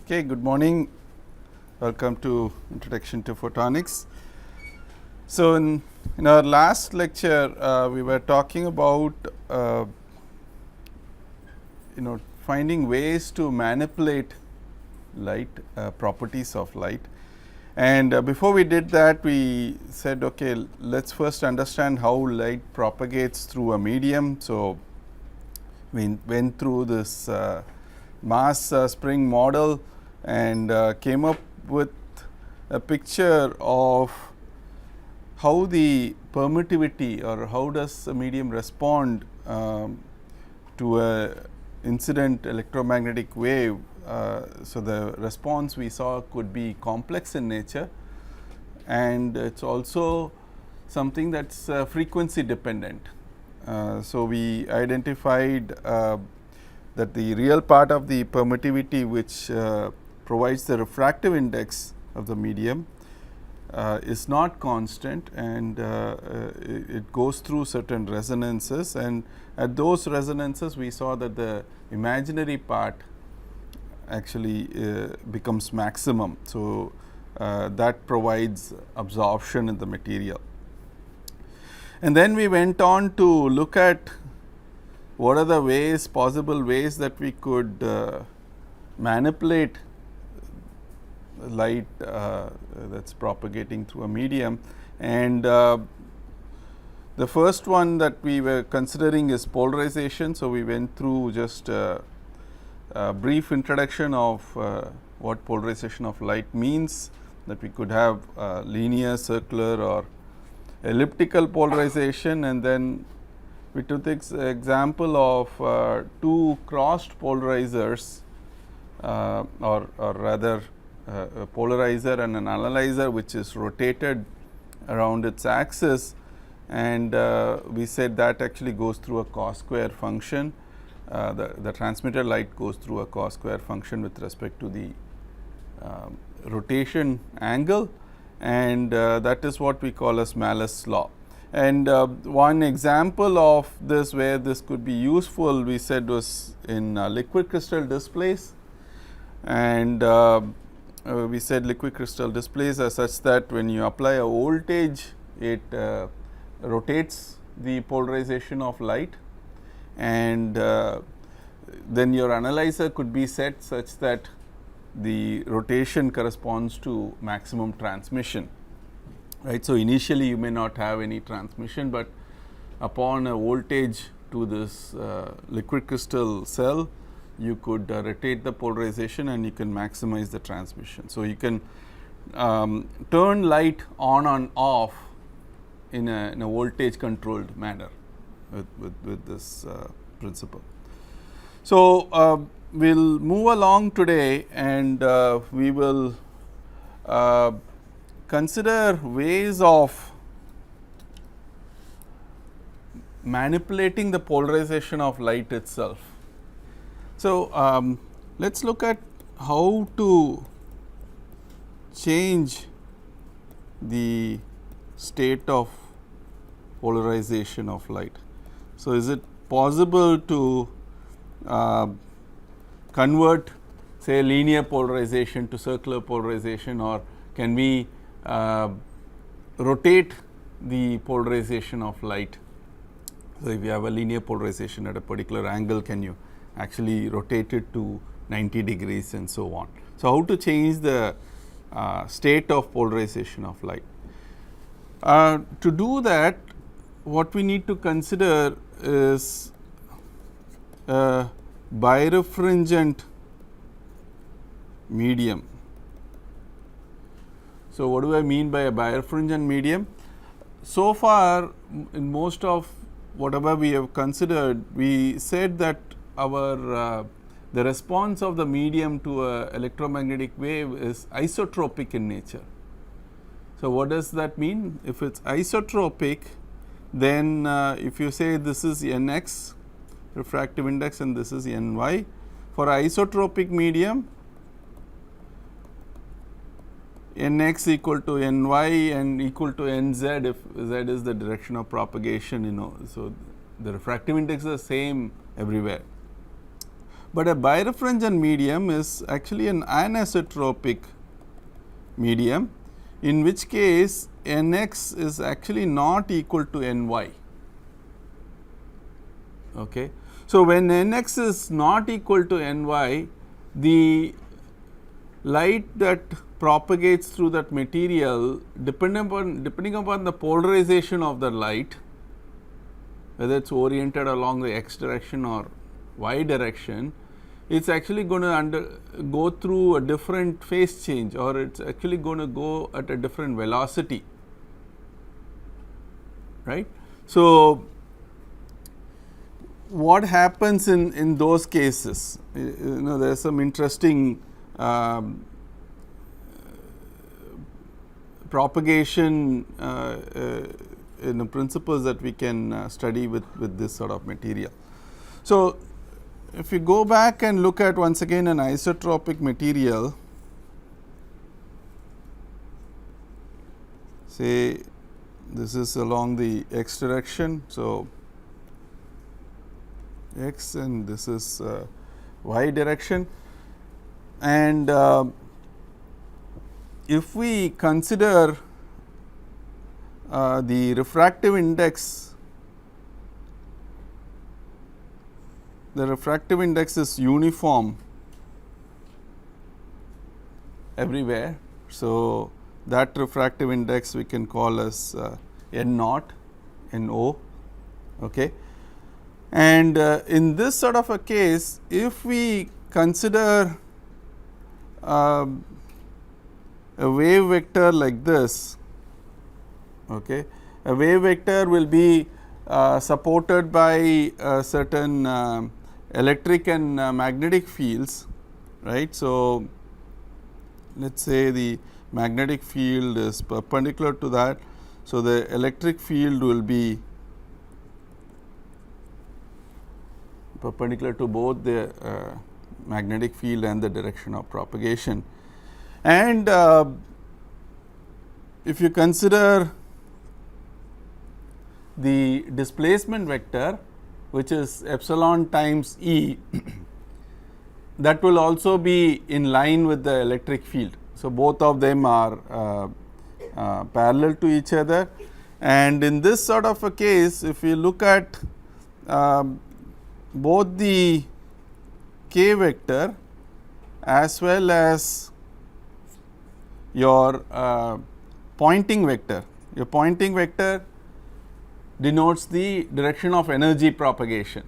Okay, good morning. Welcome to Introduction to Photonics. So, in our last lecture, we were talking about finding ways to manipulate light, properties of light. And before we did that, we said, okay, let's first understand how light propagates through a medium. So, we went through this mass spring model and came up with a picture of how the permittivity or how does a medium respond to a incident electromagnetic wave. So, the response we saw could be complex in nature, and it is also something that is frequency dependent. So, we identified that the real part of the permittivity which provides the refractive index of the medium is not constant, and it goes through certain resonances, and at those resonances we saw that the imaginary part actually becomes maximum. So, that provides absorption in the material. And then we went on to look at what are the possible ways that we could manipulate light that is propagating through a medium. And the first one that we were considering is polarization. So, we went through just a brief introduction of what polarization of light means, that we could have linear, circular or elliptical polarization, and then we took the example of two crossed polarizers or rather a polarizer and an analyzer which is rotated around its axis, and we said that actually goes through a cos square function. The transmitted light goes through a cos square function with respect to the rotation angle, and that is what we call as Malus law. And one example of this where this could be useful, we said, was in liquid crystal displays, and we said liquid crystal displays are such that when you apply a voltage, it rotates the polarization of light, and then your analyzer could be set such that the rotation corresponds to maximum transmission. Right. So, initially you may not have any transmission, but upon a voltage to this liquid crystal cell, you could rotate the polarization and you can maximize the transmission. So, you can turn light on and off in a voltage controlled manner with this principle. So, we will move along today, and we will consider ways of manipulating the polarization of light itself. So, let us look at how to change the state of polarization of light. So, is it possible to convert, say, linear polarization to circular polarization, or can we rotate the polarization of light? So, if you have a linear polarization at a particular angle, can you actually rotate it to 90 degrees and so on? So, how to change the state of polarization of light? To do that, what we need to consider is a birefringent medium. So, what do I mean by a birefringent medium? So far, in most of whatever we have considered, we said that our the response of the medium to a electromagnetic wave is isotropic in nature. So, what does that mean? If it is isotropic, then if you say this is Nx refractive index and this is Ny, for isotropic medium, Nx equal to Ny and equal to Nz if Z is the direction of propagation, So, the refractive index is the same everywhere. but a birefringent medium is actually an anisotropic medium, in which case Nx is actually not equal to Ny. Okay. So, when Nx is not equal to Ny, the light that propagates through that material, depending upon the polarization of the light, whether it is oriented along the x direction or y direction, it is actually going to go through a different phase change, or it is actually going to go at a different velocity, right. So, what happens in those cases? There is some interesting propagation principles that we can study with this sort of material. So, if you go back and look at once again an isotropic material, say this is along the x direction. So, x and this is y direction, and if we consider the refractive index, the refractive index is uniform everywhere. So, that refractive index we can call as N naught, NO. Okay. And in this sort of a case, if we consider a wave vector like this, okay, a wave vector will be supported by certain electric and magnetic fields, right. So, let us say the magnetic field is perpendicular to that. So, the electric field will be perpendicular to both the magnetic field and the direction of propagation. And if you consider the displacement vector, which is epsilon times E, that will also be in line with the electric field. So, both of them are parallel to each other, and in this sort of a case, if we look at both the k vector as well as your pointing vector, your pointing vector denotes the direction of energy propagation,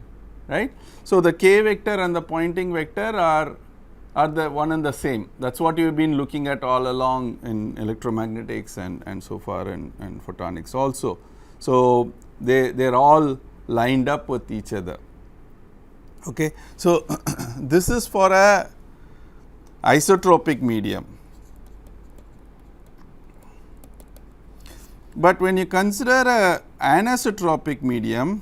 right. So, the k vector and the pointing vector are the one and the same. That is what you have been looking at all along in electromagnetics and so far and photonics also. So, they are all lined up with each other. Okay. So, this is for a isotropic medium, but when you consider a anisotropic medium,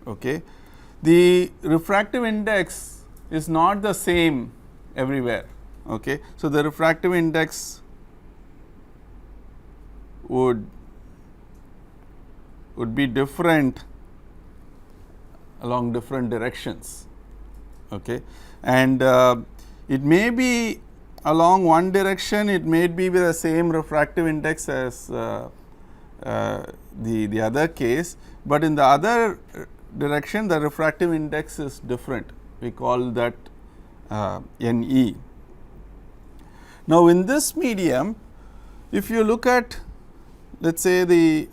okay, the refractive index is not the same everywhere. Okay. So, the refractive index would be different along different directions, okay. And it may be along one direction, it may be with the same refractive index as the other case, but in the other direction the refractive index is different, we call that Ne. Now, in this medium, if you look at, let us say the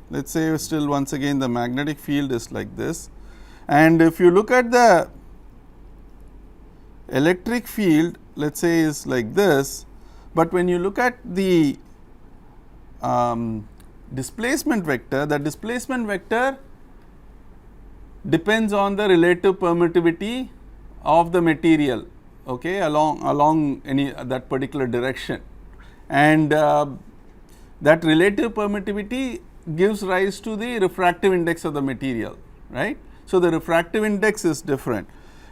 let us say still once again the magnetic field is like this, and if you look at the electric field, let us say is like this, but when you look at the displacement vector, the displacement vector depends on the relative permittivity of the material, okay, along any that particular direction, and that relative permittivity gives rise to the refractive index of the material, right. So, the refractive index is different,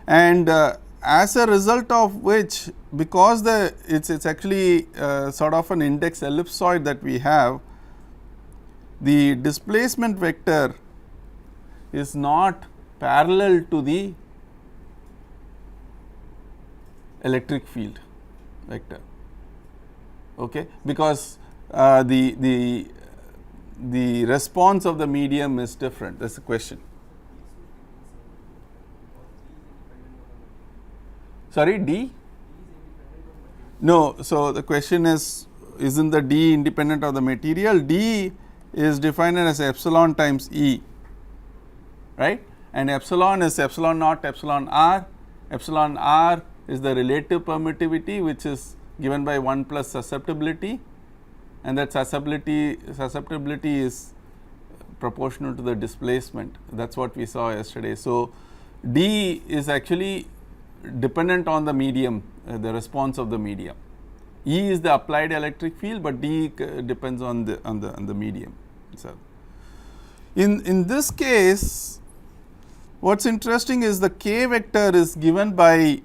and as a result of which, because it's actually sort of an index ellipsoid that we have, the displacement vector is not parallel to the electric field vector, okay, because the response of the medium is different. That is the question. Sorry, D? No, so the question is, isn't the D independent of the material? D is defined as epsilon times E, right, and epsilon is epsilon naught epsilon r. Epsilon r is the relative permittivity, which is given by 1 plus susceptibility, and that susceptibility is proportional to the displacement. That is what we saw yesterday. So, D is actually dependent on the medium, the response of the medium. E is the applied electric field, but D depends on the medium itself. In this case, what is interesting is the K vector is given by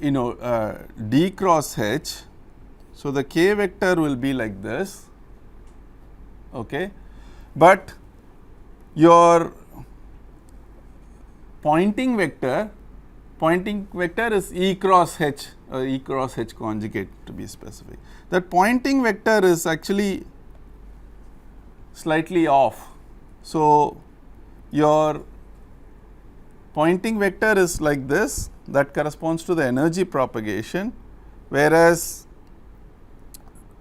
D cross H. So, the K vector will be like this, okay, but your pointing vector is E cross H, E cross H conjugate to be specific. That pointing vector is actually slightly off. So, your pointing vector is like this, that corresponds to the energy propagation, whereas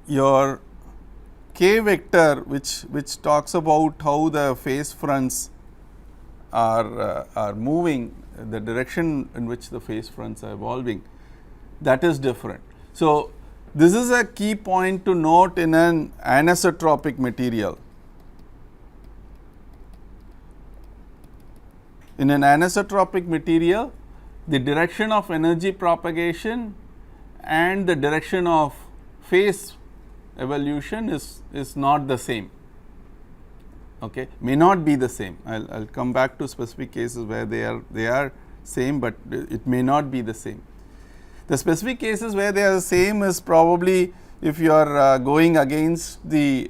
your K vector, which talks about how the phase fronts are moving, the direction in which the phase fronts are evolving, that is different. So, this is a key point to note in an anisotropic material. In an anisotropic material, the direction of energy propagation and the direction of phase evolution is not the same, okay, may not be the same. I will come back to specific cases where they are same, but it may not be the same. The specific cases where they are the same is probably if you are going against the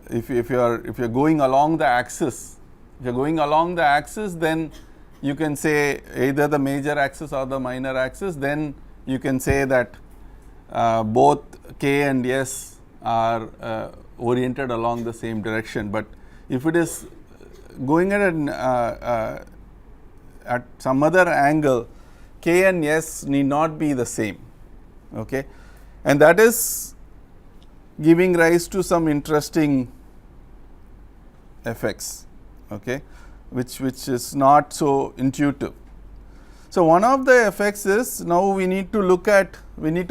if you are going along the axis. If you are going along the axis, then you can say either the major axis or the minor axis, then you can say that both K and S are oriented along the same direction. But if it is going at some other angle, K and S need not be the same, okay, and that is giving rise to some interesting effects, okay, which is not so intuitive. So, one of the effects is, now we need to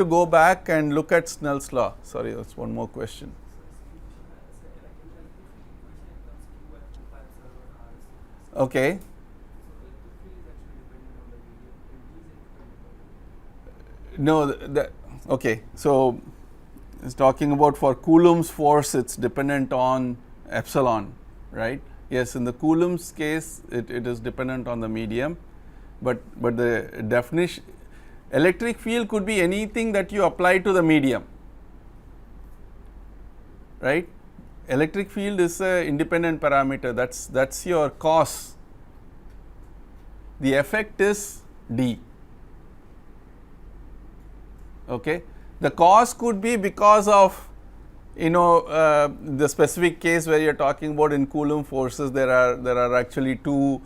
go back and look at Snell's law. Sorry, that's one more question. Okay. No, okay. So, it's talking about for Coulomb's force, it's dependent on epsilon, right? Yes, in the Coulomb's case, it is dependent on the medium, but the definition, electric field could be anything that you apply to the medium, right? Electric field is an independent parameter, that's your cause. The effect is D, okay. The cause could be because of the specific case where you are talking about in Coulomb forces, there are actually two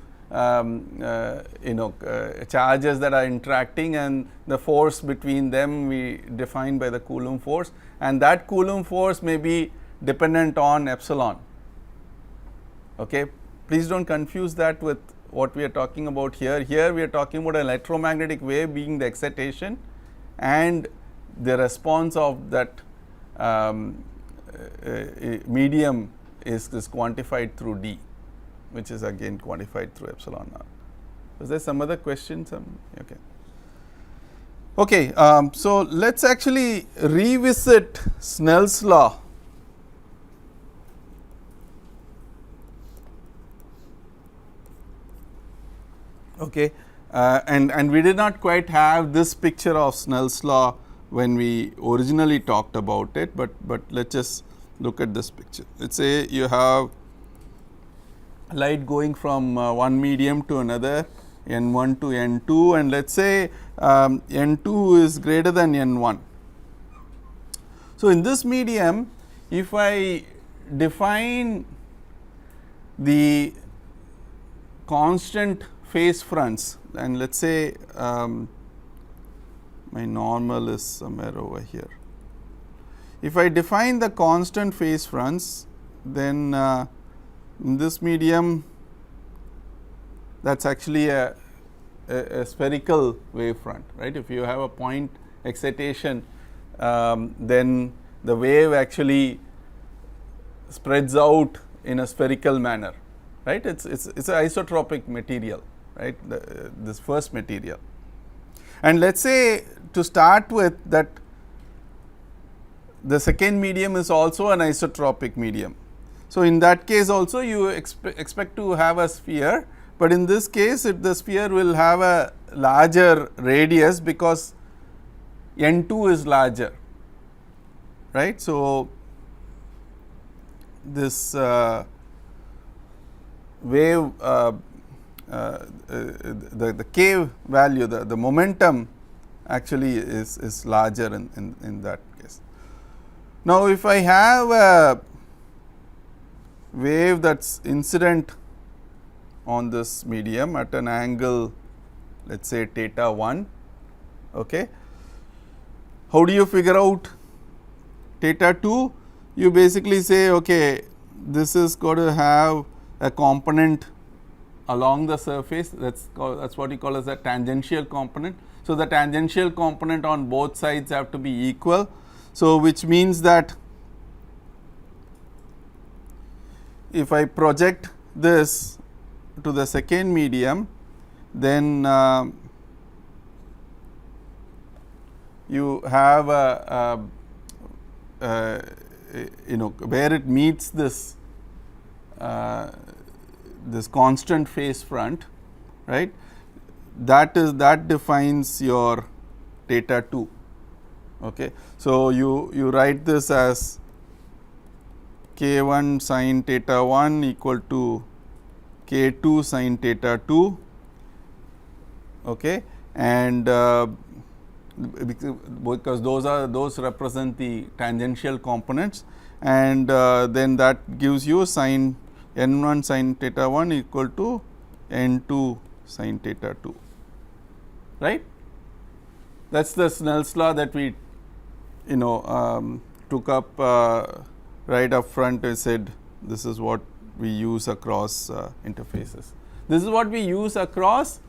charges that are interacting, and the force between them we define by the Coulomb force, and that Coulomb force may be dependent on epsilon, okay. Please do not confuse that with what we are talking about here. Here we are talking about an electromagnetic wave being the excitation, and the response of that medium is quantified through D, which is again quantified through epsilon r. Was there some other question? Okay. So, let us actually revisit Snell's law. Okay, and we did not quite have this picture of Snell's law when we originally talked about it, but let us just look at this picture. Let us say you have light going from one medium to another, n1 to n2, and let us say n2 is greater than n1. So, in this medium, if I define the constant phase fronts, and let us say my normal is somewhere over here. If I define the constant phase fronts, then in this medium, that is actually a spherical wave front, right. If you have a point excitation, then the wave actually spreads out in a spherical manner, right. It's an isotropic material, right, this first material. And let us say to start with that the second medium is also an isotropic medium. So, in that case also you expect to have a sphere, but in this case the sphere will have a larger radius because n2 is larger, right. So, this wave the k value, the momentum actually is larger in that case. Now, if I have a wave that is incident on this medium at an angle, let us say theta 1, okay. How do you figure out theta 2? You basically say, okay, this is going to have a component along the surface, that's what you call as a tangential component. So, the tangential component on both sides have to be equal. So, which means that if I project this to the second medium, then you have where it meets this this constant phase front, right, that defines your theta 2. Okay. So, you write this as k1 sin theta 1 equal to k2 sin theta 2, okay, and because those represent the tangential components, and then that gives you sin n1 sin theta 1 equal to n2 sin theta 2, right. That is the Snell's law that we took up right up front. I said this is what we use across interfaces. This is what we use across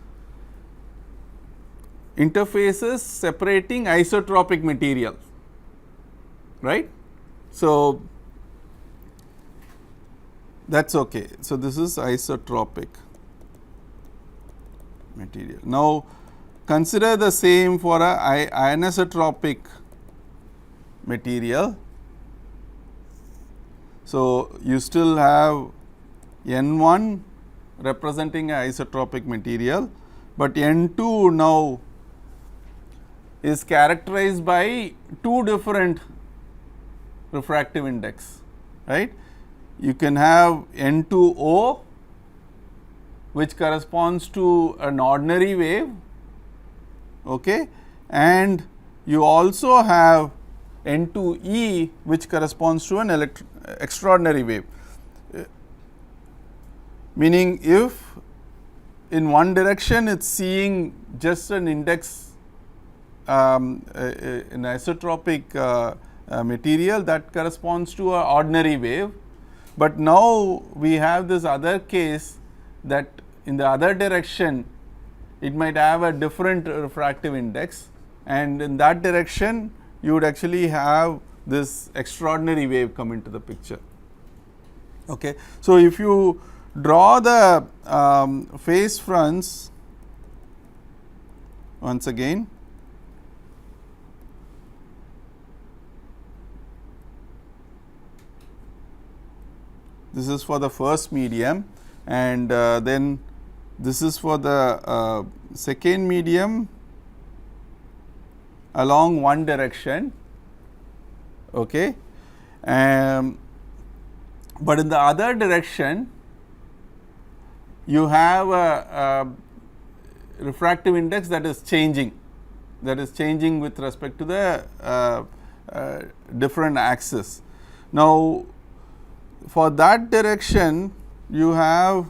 interfaces separating isotropic materials, right. So, that is okay. So, this is isotropic material. Now, consider the same for a anisotropic material. So, you still have N1 representing an isotropic material, but N2 now is characterized by two different refractive index, right. You can have N2O, which corresponds to an ordinary wave, okay, and you also have N2E, which corresponds to an extraordinary wave. Meaning, if in one direction it is seeing just an index an isotropic material, that corresponds to an ordinary wave, but now we have this other case that in the other direction it might have a different refractive index, and in that direction you would actually have this extraordinary wave come into the picture. Okay. So, if you draw the phase fronts once again, this is for the first medium, and then this is for the second medium along one direction, okay. But in the other direction you have a refractive index that is changing with respect to the different axis. Now, for that direction you have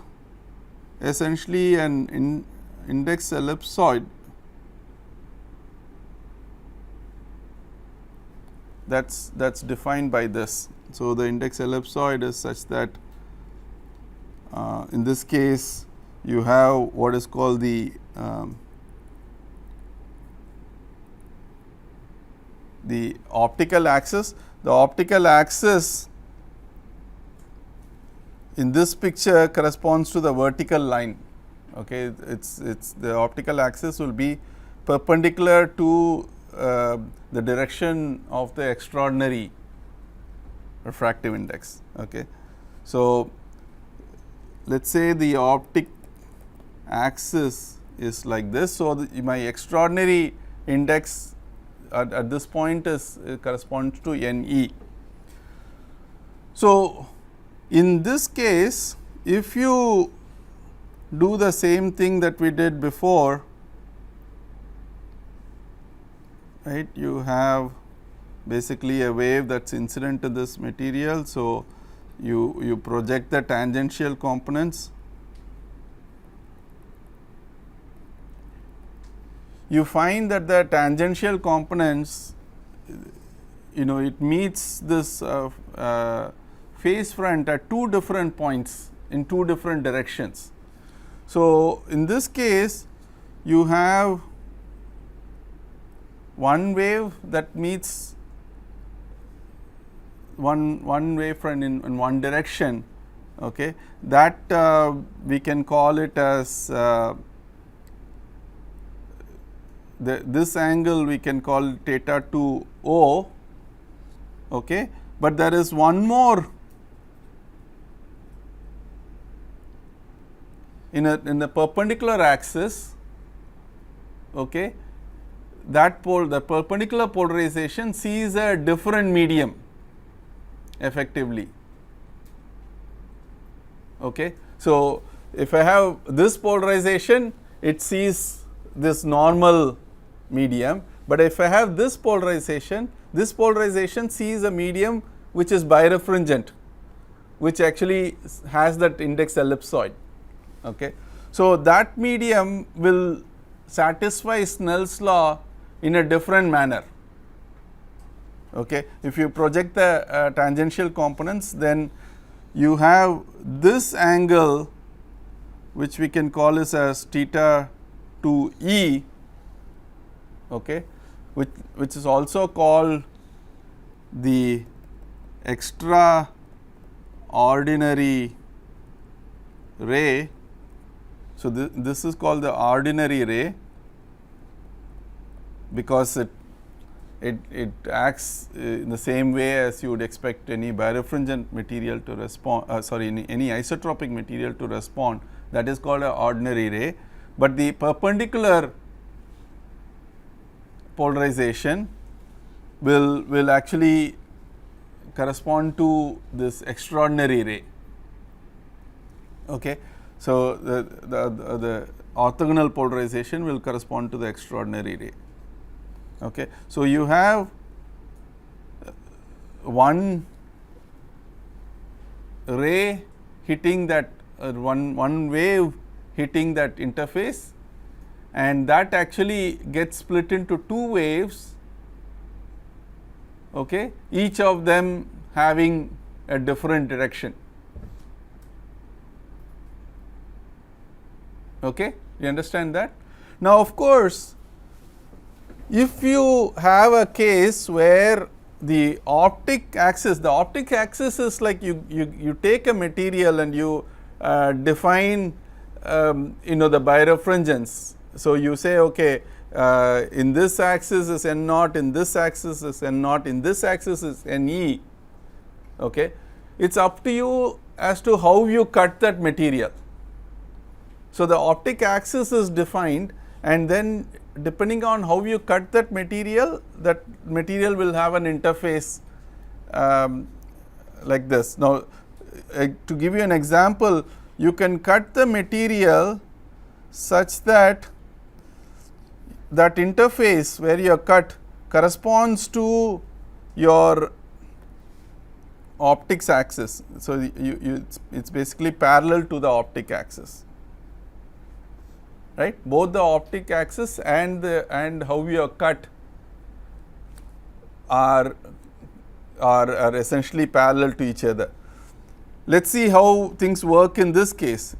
essentially an index ellipsoid that's defined by this. So, the index ellipsoid is such that in this case you have what is called the optical axis. The optical axis in this picture corresponds to the vertical line. Okay, it's the optical axis will be perpendicular to the direction of the extraordinary refractive index. Okay. So, let us say the optic axis is like this. So, my extraordinary index at this point is corresponds to NE. So, in this case, if you do the same thing that we did before, right, you have basically a wave that is incident to this material. So, you project the tangential components, you find that the tangential components, it meets this phase front at two different points in two different directions. So, in this case you have one wave that meets one wavefront in one direction. Okay. That we can call it as this angle we can call theta 2 O. Okay. But there is one more in the perpendicular axis. Okay. The perpendicular polarization sees a different medium effectively. Okay. So, if I have this polarization, it sees this normal medium, but if I have this polarization sees a medium which is birefringent, which actually has that index ellipsoid. Okay. So, that medium will satisfy Snell's law in a different manner. Okay. If you project the tangential components, then you have this angle which we can call as theta 2 E, okay, which is also called the extraordinary ray. So, this is called the ordinary ray because it acts in the same way as you would expect any birefringent material to respond, any isotropic material to respond, that is called an ordinary ray. But the perpendicular polarization will actually correspond to this extraordinary ray. Okay. So, the orthogonal polarization will correspond to the extraordinary ray. Okay. So, you have one ray hitting that one wave hitting that interface, and that actually gets split into two waves, okay, each of them having a different direction. Okay. You understand that? Now, of course, if you have a case where the optic axis is like you take a material and you define the birefringence. So, you say okay, in this axis is N naught, in this axis is N naught, in this axis is N E. Okay. It is up to you as to how you cut that material. So, the optic axis is defined, and then depending on how you cut that material will have an interface like this. Now, to give you an example, you can cut the material such that that interface where you are cut corresponds to your optics axis. So, it's basically parallel to the optic axis, right. Both the optic axis and how you are cut are essentially parallel to each other. Let us see how things work in this case.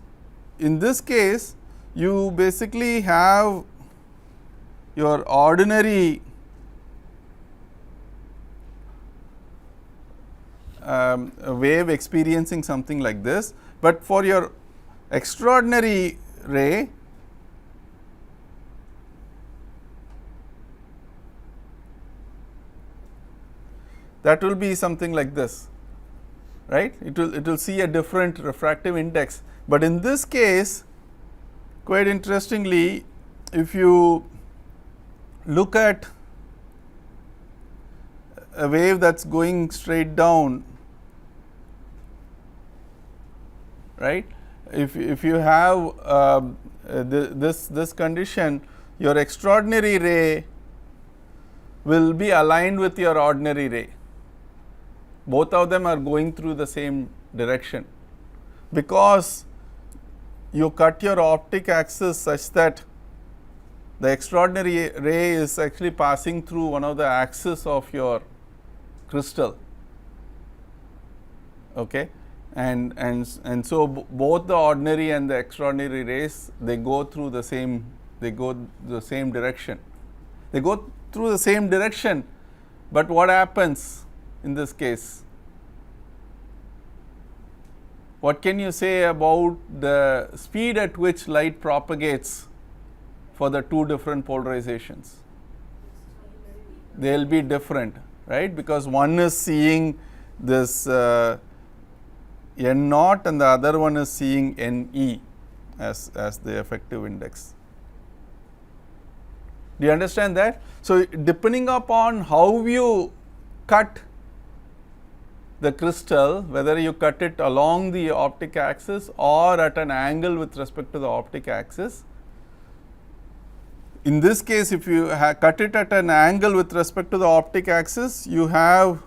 In this case, you basically have your ordinary wave experiencing something like this, but for your extraordinary ray, that will be something like this, right. It will see a different refractive index, but in this case, quite interestingly, if you look at a wave that is going straight down, right. If you have this condition, your extraordinary ray will be aligned with your ordinary ray. Both of them are going through the same direction, because you cut your optic axis such that the extraordinary ray is actually passing through one of the axes of your crystal, okay. And so both the ordinary and the extraordinary rays, they go through the same, direction. They go through the same direction, but what happens in this case? What can you say about the speed at which light propagates for the two different polarizations? They will be different, right, because one is seeing this N naught and the other one is seeing NE as the effective index. Do you understand that? So, depending upon how you cut the crystal, whether you cut it along the optic axis or at an angle with respect to the optic axis. In this case, if you cut it at an angle with respect to the optic axis, you have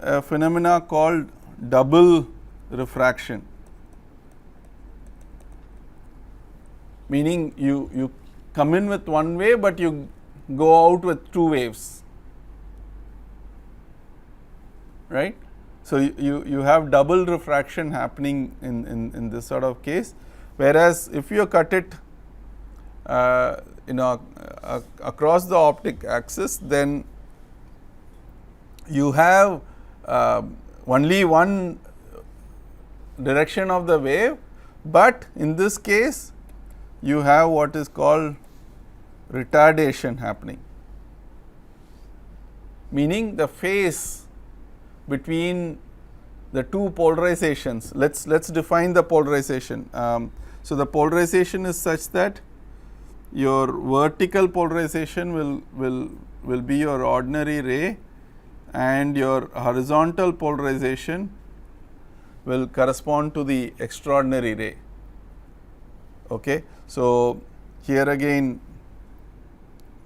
a phenomena called double refraction, meaning you come in with one wave, but you go out with two waves, right. So, you have double refraction happening in this sort of case, whereas if you cut it across the optic axis, then you have only one direction of the wave, but in this case you have what is called retardation happening, meaning the phase between the two polarizations. Let's define the polarization. So, the polarization is such that your vertical polarization will be your ordinary ray, and your horizontal polarization will correspond to the extraordinary ray. Okay. So, here again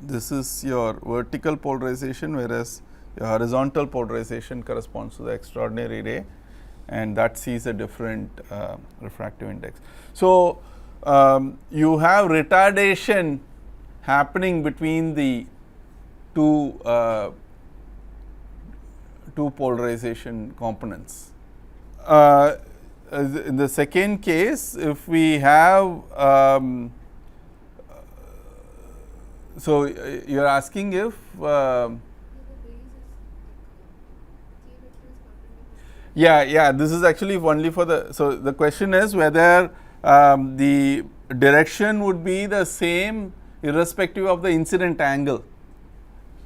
this is your vertical polarization, whereas your horizontal polarization corresponds to the extraordinary ray, and that sees a different refractive index. So, you have retardation happening between the two polarization components. In the second case, if we have so you are asking if this is actually only for the, so the question is whether the direction would be the same irrespective of the incident angle.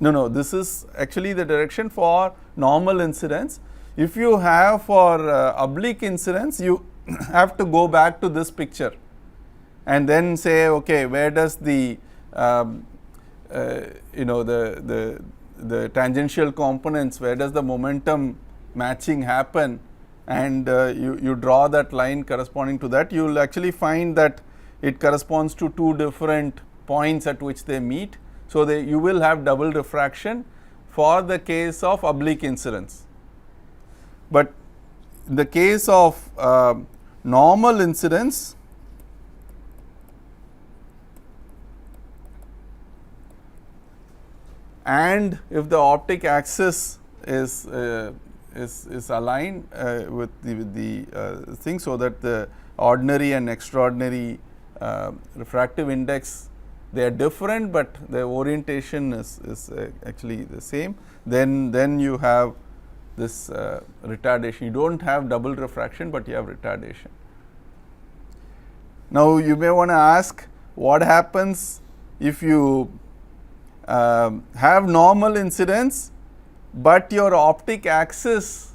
No, this is actually the direction for normal incidence. If you have for oblique incidence, you have to go back to this picture and then say, okay, where does the the tangential components, where does the momentum matching happen and you draw that line corresponding to that, you will actually find that it corresponds to two different points at which they meet. So, you will have double refraction for the case of oblique incidence. But in the case of normal incidence, and if the optic axis is aligned with the thing, so that the ordinary and extraordinary refractive index, they are different, but the orientation is actually the same, then you have this retardation. You do not have double refraction, but you have retardation. Now, you may want to ask, what happens if you have normal incidence, but your optic axis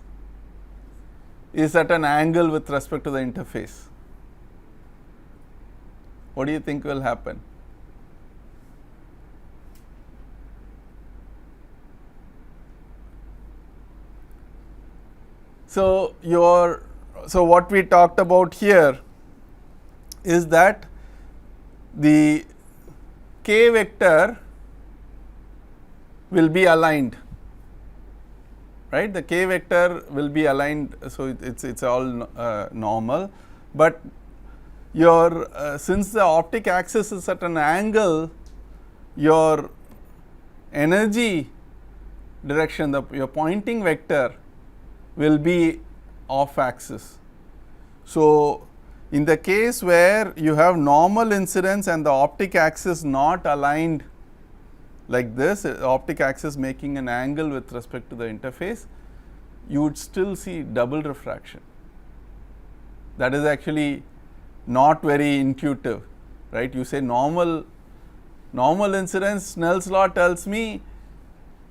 is at an angle with respect to the interface? What do you think will happen? So, what we talked about here is that the k vector will be aligned, right? The k vector will be aligned, so it's all normal, but your since the optic axis is at an angle, your energy direction, your pointing vector will be off axis. So, in the case where you have normal incidence and the optic axis not aligned like this, optic axis making an angle with respect to the interface, you would still see double refraction. That is actually not very intuitive, right? You say normal incidence, Snell's law tells me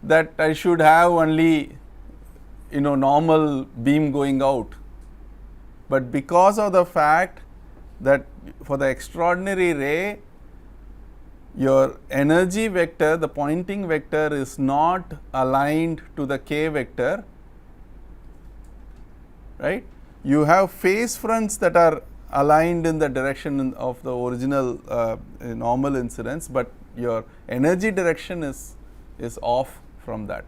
that I should have only normal beam going out, but because of the fact that for the extraordinary ray, your energy vector, the pointing vector, is not aligned to the k vector, right? You have phase fronts that are aligned in the direction of the original normal incidence, but your energy direction is off from that.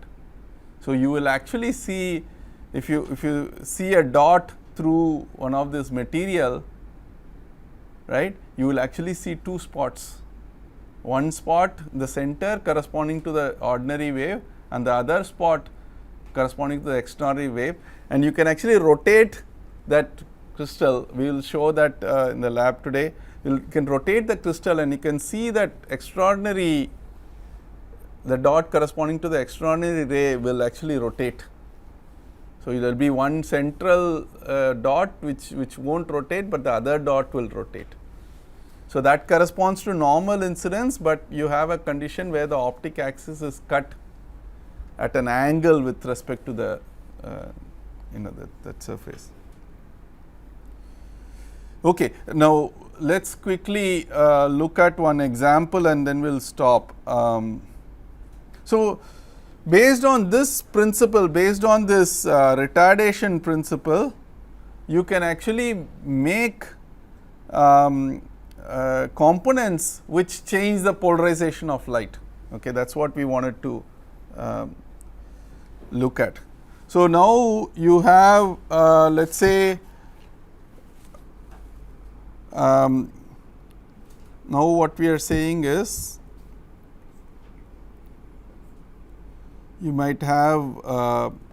So, you will actually see, if you see a dot through one of this material, right, you will actually see two spots. One spot, the center corresponding to the ordinary wave, and the other spot corresponding to the extraordinary wave, and you can actually rotate that crystal. We will show that in the lab today. You can rotate the crystal and you can see that extraordinary, the dot corresponding to the extraordinary ray will actually rotate. So, there will be one central dot which will not rotate, but the other dot will rotate. So, that corresponds to normal incidence, but you have a condition where the optic axis is cut at an angle with respect to the that surface. Okay. Now, let us quickly look at one example and then we will stop. So, based on this principle, based on this retardation principle, you can actually make components which change the polarization of light. Okay, that is what we wanted to look at. So, now you have let us say now what we are saying is, you might have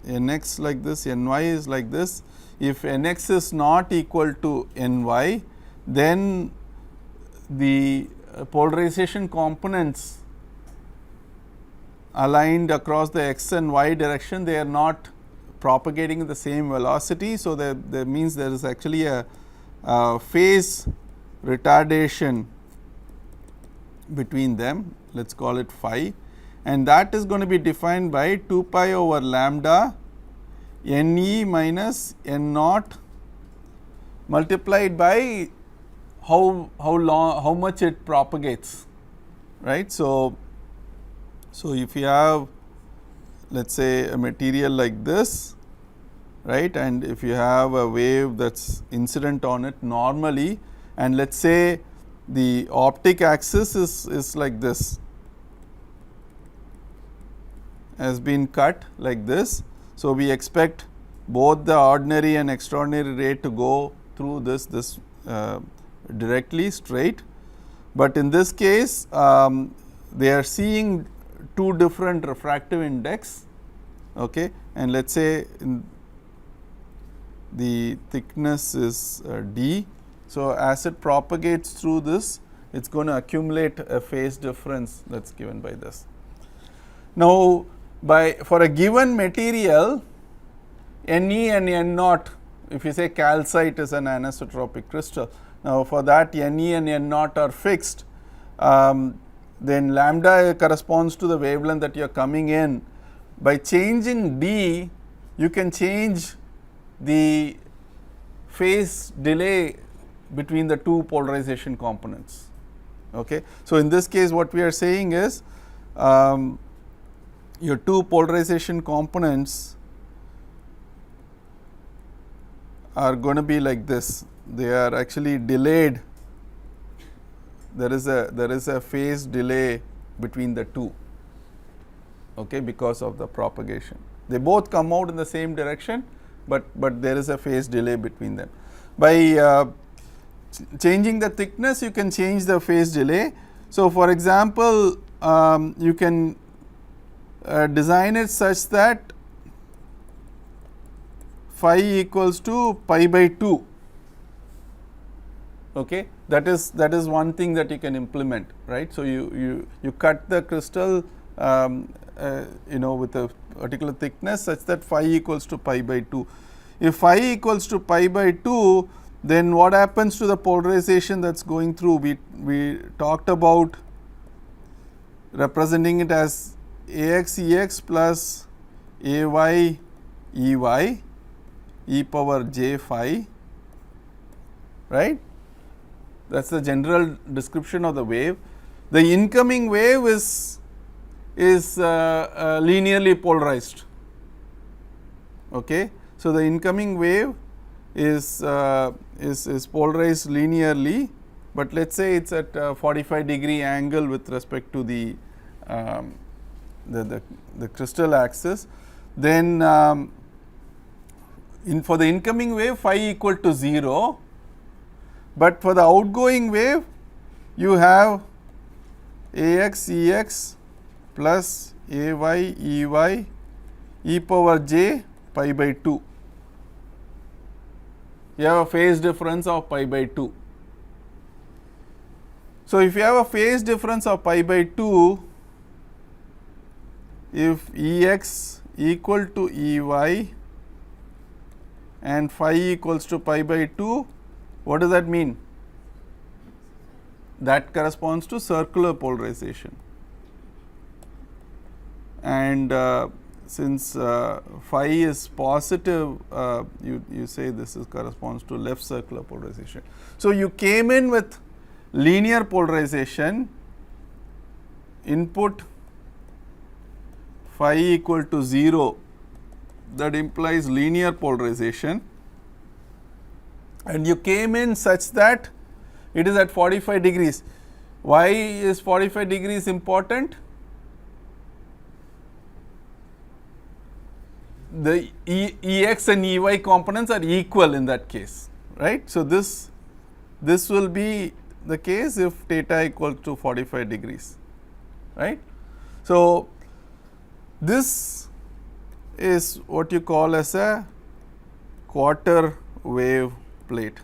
nx like this, ny is like this. If nx is not equal to ny, then the polarization components aligned across the x and y direction, they are not propagating in the same velocity. So, that means there is actually a phase retardation between them, let us call it phi, and that is going to be defined by 2 pi over lambda Ne minus N naught multiplied by how much it propagates, right. So, if you have, let us say, a material like this, right, and if you have a wave that is incident on it normally, and let us say the optic axis is like this, has been cut like this. So, we expect both the ordinary and extraordinary ray to go through this directly straight, but in this case they are seeing two different refractive index, okay, and let us say the thickness is d. So, as it propagates through this, it is going to accumulate a phase difference that is given by this. Now, for a given material Ne and N naught, if you say calcite is an anisotropic crystal, now for that Ne and N naught are fixed, then lambda corresponds to the wavelength that you are coming in. By changing d, you can change the phase delay between the two polarization components. Okay. So, in this case what we are saying is your two polarization components are going to be like this. They are actually delayed. There is a phase delay between the two, okay, because of the propagation. They both come out in the same direction, but there is a phase delay between them. By changing the thickness, you can change the phase delay. So, for example, you can design it such that phi equals to pi by 2, okay. That is one thing that you can implement, right. So, you cut the crystal with a particular thickness such that phi equals to pi by 2. If phi equals to pi by 2, then what happens to the polarization that is going through? We talked about representing it as Ax Ex plus Ay Ey e power j phi, right. That is the general description of the wave. The incoming wave is linearly polarized, okay. So, the incoming wave is polarized linearly, but let us say it is at a 45 degree angle with respect to the crystal axis. Then for the incoming wave phi equal to 0, but for the outgoing wave you have Ax Ex plus Ay Ey e power j pi by 2. You have a phase difference of pi by 2. So, if you have a phase difference of pi by 2, if Ex equal to Ey and phi equals to pi by 2, what does that mean? That corresponds to circular polarization, and since phi is positive, you say this corresponds to left circular polarization. So, you came in with linear polarization, input phi equal to 0, that implies linear polarization, and you came in such that it is at 45 degrees. Why is 45 degrees important? The Ex and Ey components are equal in that case, right. So, this will be the case if theta equals to 45 degrees, right. So, this is what you call as a quarter wave plate,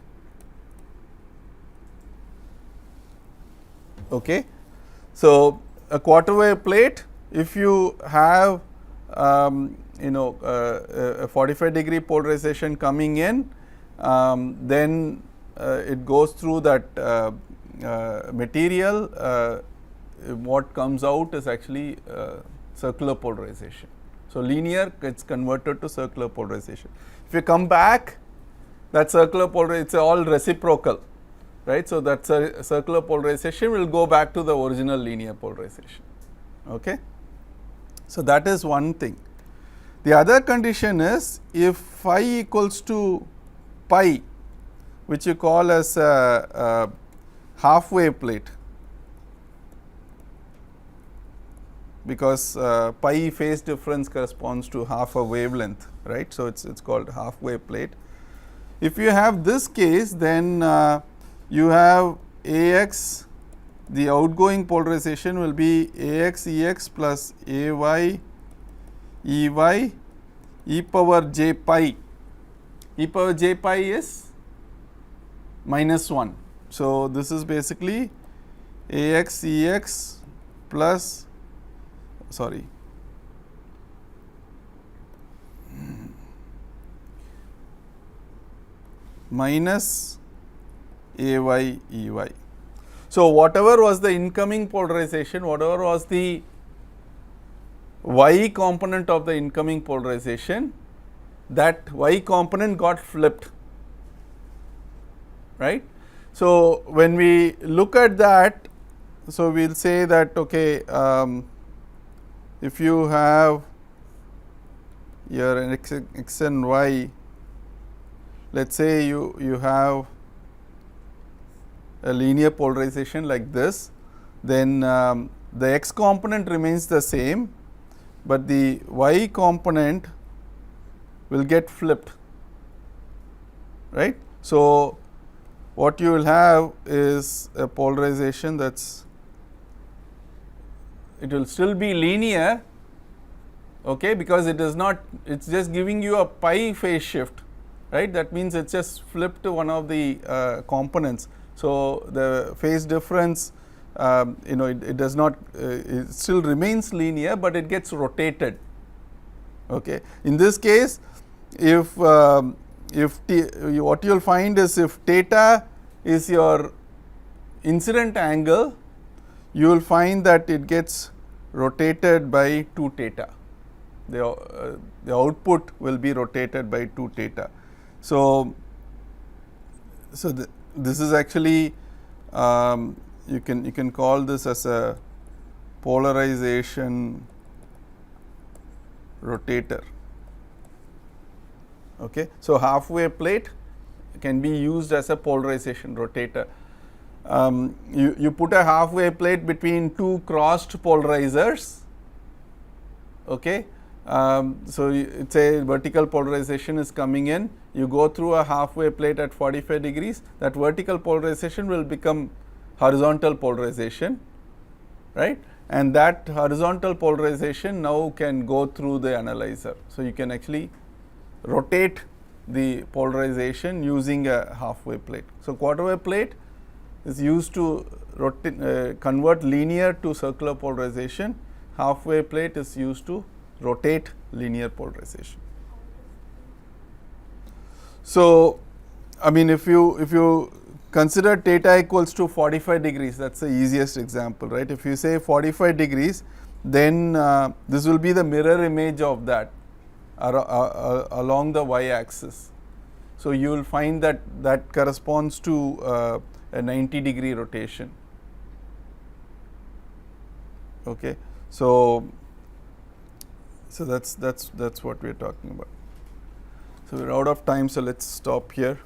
okay. So, a quarter wave plate, if you have a 45 degree polarization coming in, then it goes through that material, what comes out is actually circular polarization. So, linear gets converted to circular polarization. If you come back, that circular polarization, it is all reciprocal, right. So, that circular polarization will go back to the original linear polarization, okay. So, that is one thing. The other condition is if phi equals to pi, which you call as a half wave plate, because pi phase difference corresponds to half a wavelength, right. So, it is called half wave plate. If you have this case, then you have Ax, the outgoing polarization will be Ax Ex plus Ay Ey e power j pi. E power j pi is minus 1. So, this is basically Ax Ex plus minus Ay Ey. So, whatever was the incoming polarization, whatever was the y component of the incoming polarization, that y component got flipped, right. So, when we look at that, so we will say that okay, if you have your x and y, let us say you have a linear polarization like this, then the x component remains the same, but the y component will get flipped, right. So, what you will have is a polarization that is, it will still be linear, okay, because it is not, it is just giving you a pi phase shift, right. That means it just flipped to one of the components. So, the phase difference it does not, it still remains linear, but it gets rotated. Okay. In this case, if what you will find is if theta is your incident angle, you will find that it gets rotated by 2 theta. The output will be rotated by 2 theta. So, this is actually you can call this as a polarization rotator. Okay. So, half wave plate can be used as a polarization rotator. You put a half wave plate between 2 crossed polarizers. Okay. So, it is a vertical polarization is coming in, you go through a half wave plate at 45 degrees, that vertical polarization will become horizontal polarization, right, and that horizontal polarization now can go through the analyzer. So, you can actually rotate the polarization using a half wave plate. So, quarter wave plate is used to convert linear to circular polarization, half wave plate is used to rotate linear polarization. So, I mean if you consider theta equals to 45 degrees, that is the easiest example, right. If you say 45 degrees, then this will be the mirror image of that along the y axis. So, you will find that that corresponds to a 90 degree rotation. Okay. So, that's what we are talking about. So, we are out of time, so let us stop here.